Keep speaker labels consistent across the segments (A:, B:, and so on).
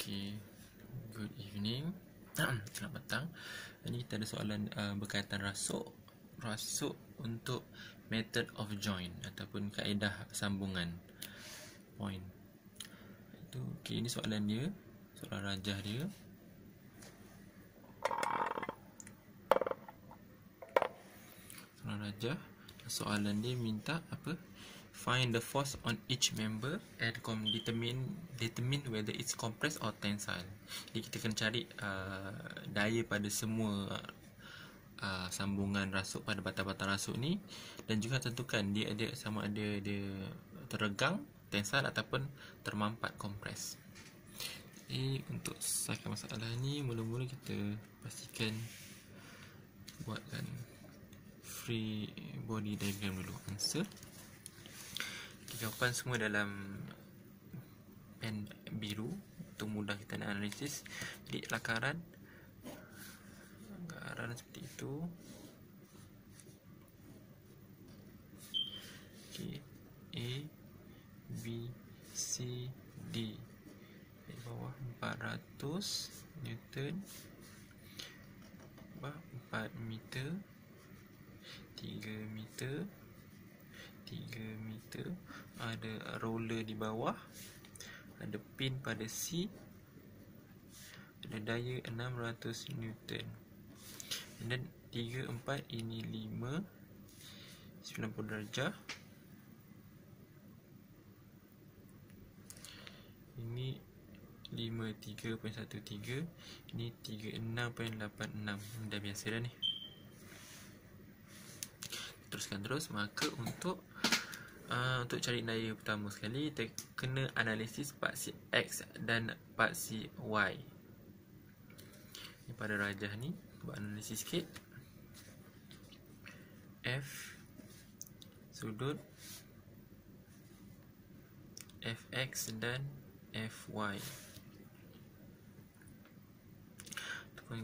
A: Okay, good evening. Selamat petang. Ini kita ada soalan berkaitan rasuk untuk method of join ataupun kaedah sambungan point. Itu okay, ini soalan dia, soalan rajah dia. Soalan dia minta apa? Find the force on each member and determine whether it's compressed or tensile. Jadi kita kena cari daya pada semua sambungan rasuk pada batang-batang rasuk ni, dan juga tentukan dia sama ada dia terregang, tensile ataupun termampat, compress. Jadi untuk selesaikan masalah ni, mula-mula kita pastikan buatkan free body diagram dulu. Answer jawapan semua dalam pen biru untuk mudah kita nak analisis. Jadi lakaran seperti itu. Okay. A, B, C, D. Di bawah 400 Newton, bawah 4 meter, 3 meter, 3 meter. Ada roller di bawah, ada pin pada C, ada daya 600 Newton. Dan 3, 4, ini 5, 90 darjah. Ini 53.13, ini 36.86. Dah biasa dah ni. Teruskan terus. Maka untuk cari daya pertama sekali, kita kena analisis paksi X dan paksi Y. Ini pada rajah ni, buat analisis sikit. F sudut Fx dan Fy.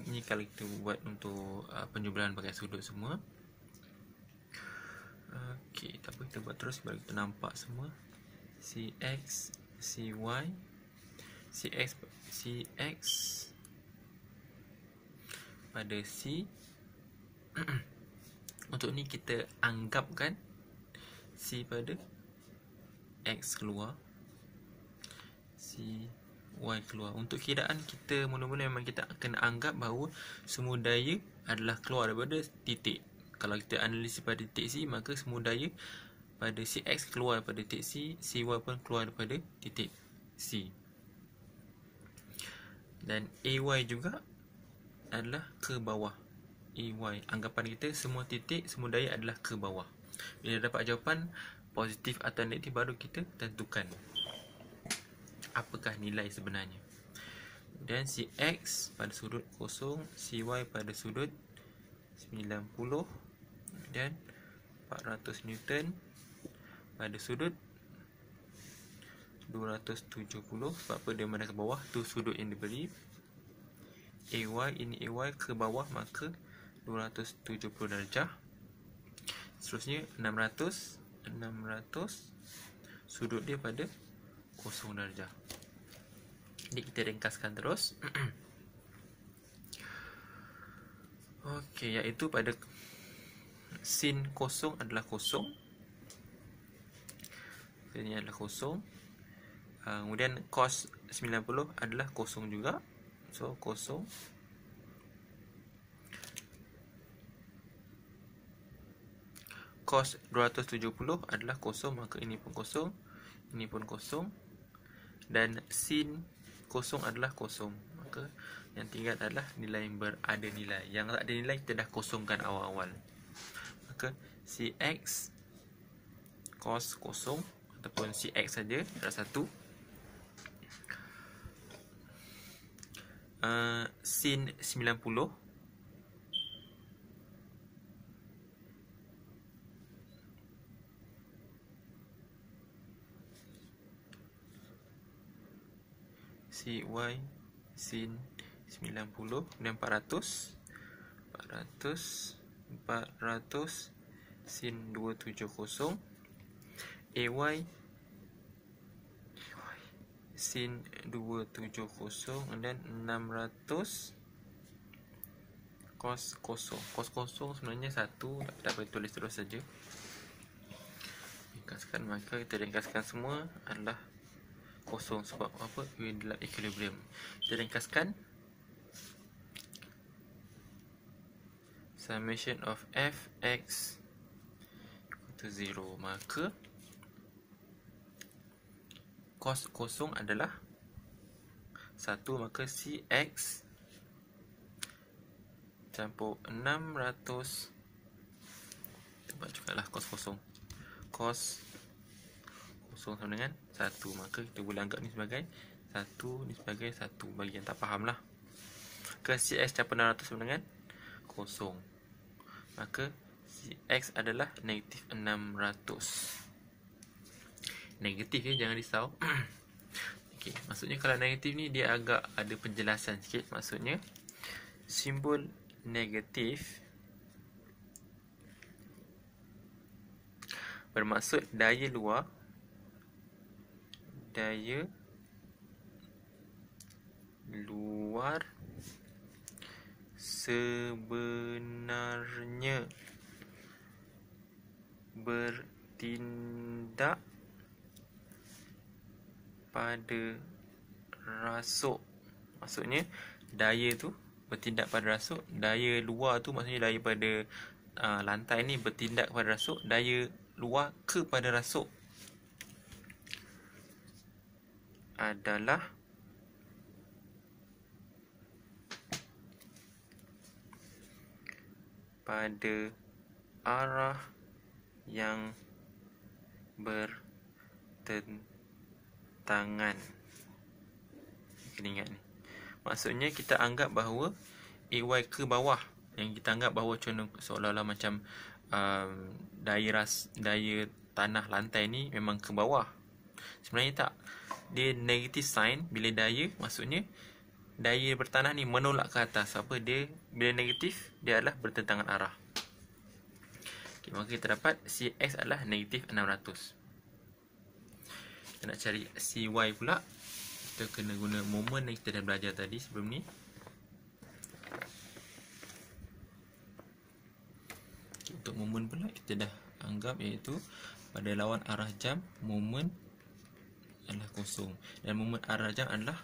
A: Ini kalau kita buat untuk penjumlahan pakai sudut semua. Okey, tak apa, kita buat terus bagi kita nampak semua. CX, CY, CX pada C. Untuk ni kita anggapkan C pada X keluar, CY keluar. Untuk kiraan kita mula-mula memang kita kena anggap bahawa semua daya adalah keluar daripada titik. Kalau kita analisis pada titik C, maka semua daya pada CX keluar daripada titik C, CY pun keluar daripada titik C. Dan AY juga adalah ke bawah. AY, anggapan kita semua titik, semua daya adalah ke bawah. Bila dapat jawapan positif atau negatif, baru kita tentukan apakah nilai sebenarnya. Dan CX pada sudut kosong, CY pada sudut 90 dan 400 Newton pada sudut 270. Sebab apa dia mana ke bawah, tu sudut yang diberi. AY, ini AY ke bawah, maka 270 darjah. Seterusnya 600 sudut dia pada 0 darjah. Jadi kita ringkaskan terus. Okey, iaitu pada sin kosong adalah kosong. Ini adalah kosong. Kemudian cos 90 adalah kosong juga. So kosong. Cos 270 adalah kosong, maka ini pun kosong, ini pun kosong. Dan sin kosong adalah kosong, maka yang tinggal adalah nilai yang berada nilai. Yang tak ada nilai kita dah kosongkan awal-awal. Maka CX cos kosong ataupun CX saja adalah 1. Sin 90 CY sin 90 dan 400 sin 270. AY sin 270 dan 600 cos kosong. Cos kosong sebenarnya 1, tak boleh tulis terus saja. Ringkaskan, maka kita ringkaskan semua adalah kosong. Sebab apa? Ia dalam equilibrium. Kita ringkaskan summation of fx to 0, maka cos kosong adalah 1, maka cx campur 600, kita buat juga lah cos kosong. Cos kosong sama dengan 1, maka kita boleh anggap ni sebagai 1, ni sebagai 1, bagi yang tak faham lah. Ke cx campur 600 sama dengan kosong, maka cx adalah negatif 600. Negatif ya, jangan risau. Okey, maksudnya kalau negatif ni dia agak ada penjelasan sikit. Maksudnya simbol negatif bermaksud daya luar sebenarnya bertindak pada rasuk. Maksudnya daya tu bertindak pada rasuk. Daya luar tu maksudnya daya pada lantai ni bertindak pada rasuk. Daya luar kepada rasuk adalah pada arah yang bertentangan. Kena ingat ni. Maksudnya kita anggap bahawa AY ke bawah. Yang kita anggap bahawa contoh seolah-olah macam daya tanah lantai ni memang ke bawah. Sebenarnya tak. Dia negative sign bila daya, maksudnya daya bertanah ni menolak ke atas. Apa dia? Bila negatif, dia adalah bertentangan arah. Okay, maka kita dapat CX adalah negatif 600. Kita nak cari CY pula. Kita kena guna moment yang kita dah belajar tadi sebelum ni. Okay, untuk moment pula kita dah anggap iaitu pada lawan arah jam, moment adalah kosong. Dan moment arah jam adalah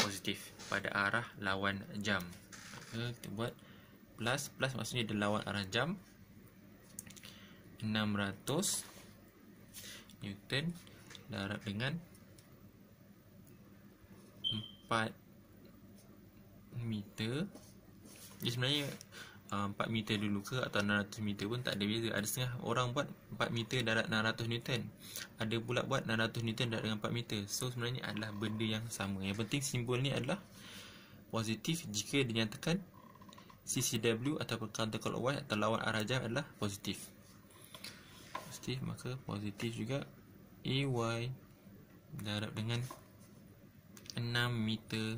A: positif pada arah lawan jam. Maka kita buat plus, maksudnya dia lawan arah jam. 600 Newton darab dengan 4 meter. Dia sebenarnya 4 meter dulu ke atau 600 meter pun tak ada beza. Ada setengah orang buat 4 meter darab 600 Newton. Ada pula buat 600 Newton darab dengan 4 meter. So sebenarnya adalah benda yang sama. Yang penting simbol ni adalah positif jika dinyatakan CCW ataupun counterclockwise atau lawan arah jam adalah positif. Positif, maka positif juga AY darab dengan 6 meter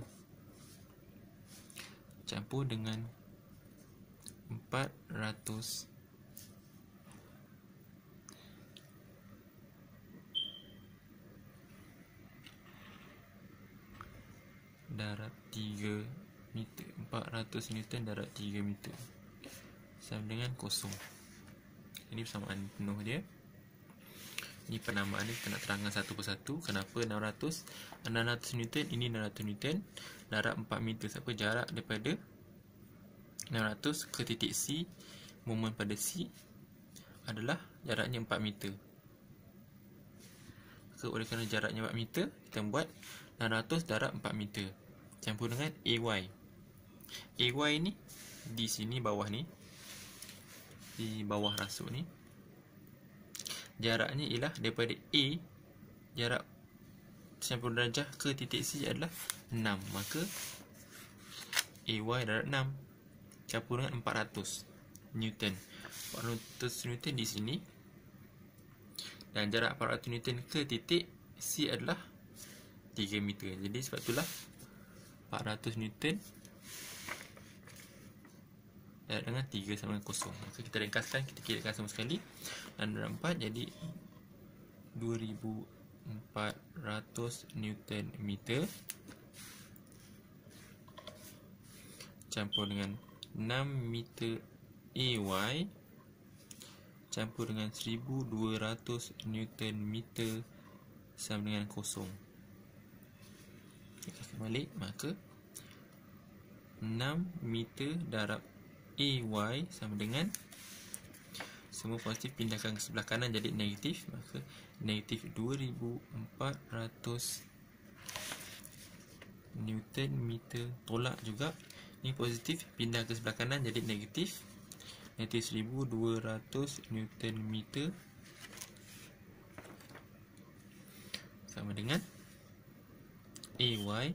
A: campur dengan 400 darab 3 meter. 400 Newton darab 3 meter sama dengan kosong. Ini persamaan penuh dia. Ini penamaan dia, kita nak terangkan satu persatu. Kenapa 600 Newton, ini 600 Newton darab 4 meter. Siapa jarak daripada 600 ke titik C, moment pada C adalah jaraknya 4 meter. Maka oleh kerana jaraknya 4 meter, kita buat 600 darab 4 meter campur dengan AY. AY ni di sini bawah ni, di bawah rasuk ni, jaraknya ialah daripada A, jarak 90 darjah ke titik C adalah 6. Maka AY darab 6 campur dengan 400 Newton. 400 Newton di sini. Dan jarak 400 Newton ke titik C adalah 3 meter. Jadi sebab itulah 400 Newton dengan 3 sama dengan kosong. Maka kita ringkaskan, kita kirakan semua sekali. 6 darab 4 jadi 2400 Newton meter campur dengan 6 meter AY campur dengan 1200 Newton meter sama dengan kosong. Kita balik, maka 6 meter darab AY sama dengan, semua positif pindahkan ke sebelah kanan jadi negatif, maka negatif 2400 Newton meter. Tolak juga, ni positif pindah ke sebelah kanan jadi negatif 1200 Newton meter sama dengan AY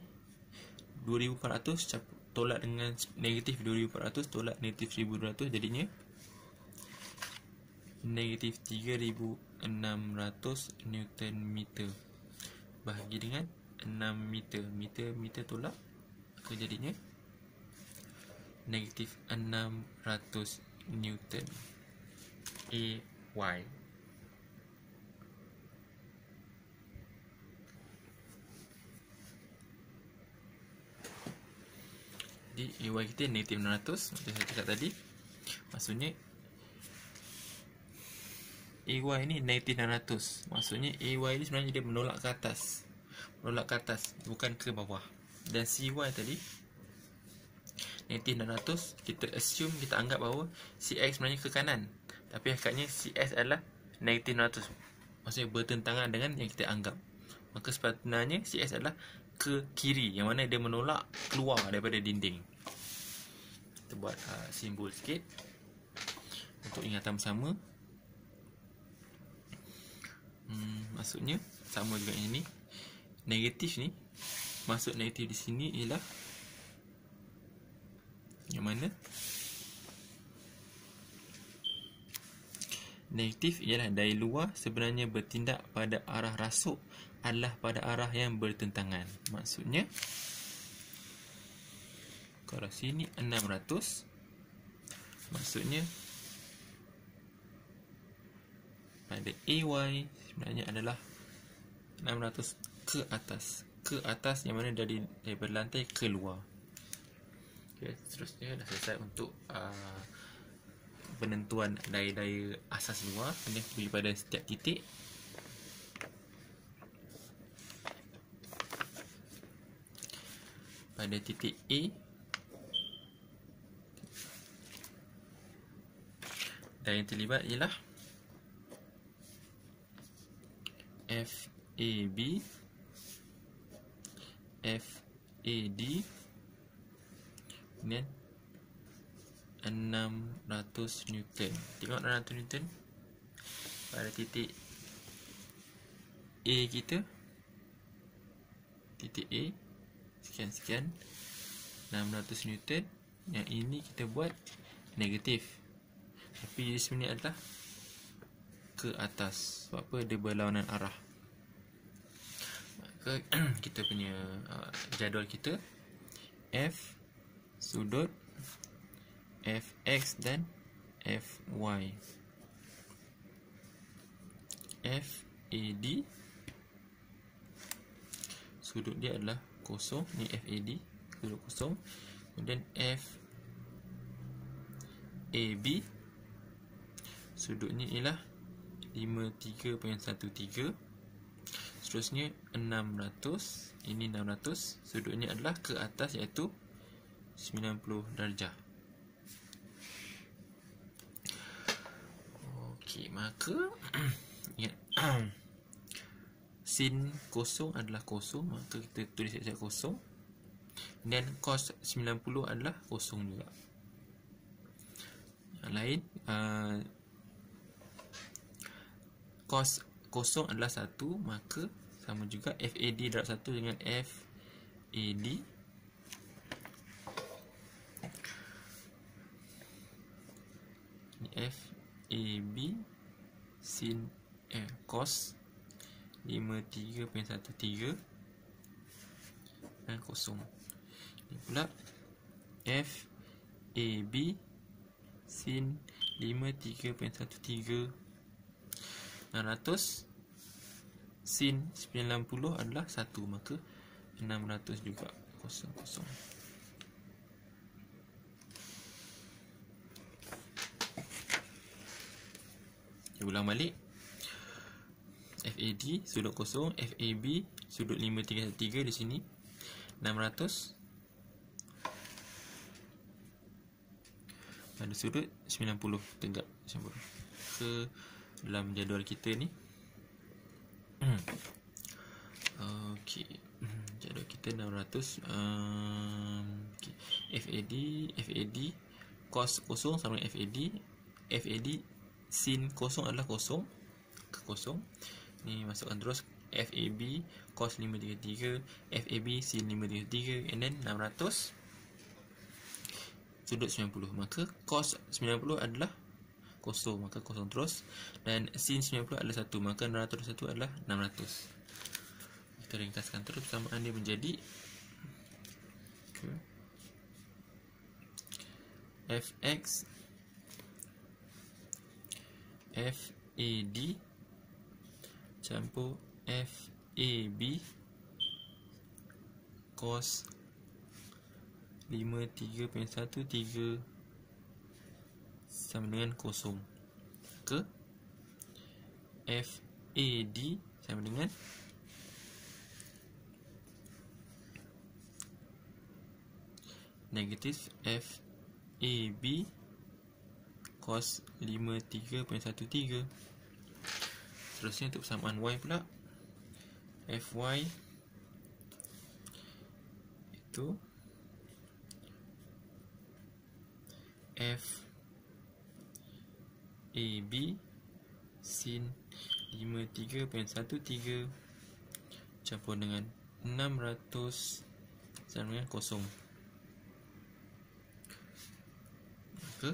A: 2400 tolak dengan negatif 2400 tolak negatif 1200 jadinya negatif 3600 Newton meter bahagi dengan 6 meter. Meter tolak, maka jadinya negatif 600 Newton AY. Jadi AY kita negatif 600 macam saya cakap tadi. Maksudnya AY ni negatif 600. Maksudnya AY ni sebenarnya dia menolak ke atas. Menolak ke atas, bukan ke bawah. Dan CY tadi negatif 600, kita assume, kita anggap bahawa CX sebenarnya ke kanan, tapi hakikatnya CS adalah negatif 600. Maksudnya bertentangan dengan yang kita anggap. Maka sebenarnya CS adalah ke kiri, yang mana dia menolak keluar daripada dinding. Kita buat simbol sikit untuk ingatan bersama. Maksudnya sama juga yang ni. Negatif ni, maksud negatif di sini ialah yang mana? Negatif ialah dari luar sebenarnya bertindak pada arah rasuk adalah pada arah yang bertentangan. Maksudnya kalau sini 600, maksudnya pada AY sebenarnya adalah 600 ke atas. Ke atas yang mana daripada lantai ke luar. Okay, seterusnya dah selesai untuk penentuan daya asas luar. Ini pergi pada setiap titik. Pada titik A, daya yang terlibat ialah FAB, FAD dan 600 Newton. Tengok 600 Newton pada titik A kita. Titik A sekian-sekian 600 Newton. Yang ini kita buat negatif, tapi sebenarnya adalah ke atas. Sebab apa? Dia berlawanan arah. Maka kita punya jadual kita, F sudut Fx dan Fy. FAD sudut dia adalah kosong. Ni FAD sudut kosong. Kemudian FAB sudutnya ialah 53.13. Seterusnya 600. Ini 600. Sudutnya adalah ke atas, iaitu 90 darjah. Okey, maka ingat sin kosong adalah kosong, maka kita tulis saja kosong. Dan cos 90 adalah kosong juga. Yang lain, cos kosong adalah 1, maka sama juga FAD darab 1 dengan FAD. FAB sin cos 53.13 dan kosong. Ini pula FAB sin 53.13 600 sin 90 adalah 1, maka 600 juga, kosong, kosong. Ulang balik. FAD sudut kosong, FAB sudut 5313 di sini 600 pada sudut 90 tegak 90 ke dalam jadual kita ni. Okey, jadual kita 600. Okay. FAD cos kosong sama dengan FAD sin kosong adalah kosong, ke kosong. Ni masukkan terus FAB cos 533, FAB sin 533, and then 600 sudut 90. Maka cos 90 adalah kosong, maka kosong terus, dan sin 90 adalah 1, maka 601 adalah 600. Kita ringkaskan terus persamaan dia menjadi fx FAD campur FAB cos 53.13 sama dengan kosong, ke FAD sama dengan negatif FAB cos 53.13. Seterusnya untuk persamaan Y pula, FY itu FAB sin 53.13 campur dengan 600 sama dengan kosong, maka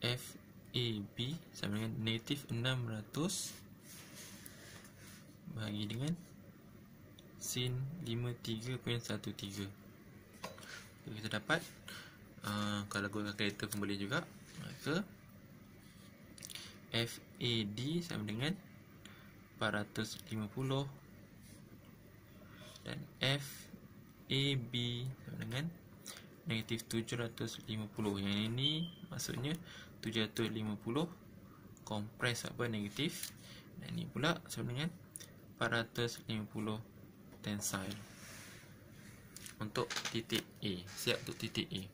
A: FAB sama dengan negatif 600 bahagi dengan sin 53.13. Kita dapat kalau guna kalkulator pun boleh juga, maka FAD sama dengan 450 dan FAB sama dengan negatif 750. Yang ini maksudnya 750 kompres apa negatif, dan ini pula sama dengan 450 tensile untuk titik A. Siap untuk titik A.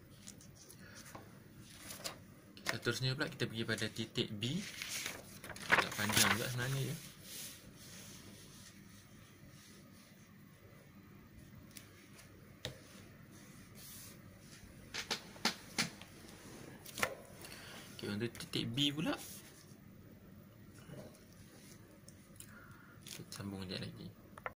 A: Seterusnya pula kita pergi pada titik B. Agak panjang juga sebenarnya ya. Okay, untuk titik B pula kita sambung sekejap lagi.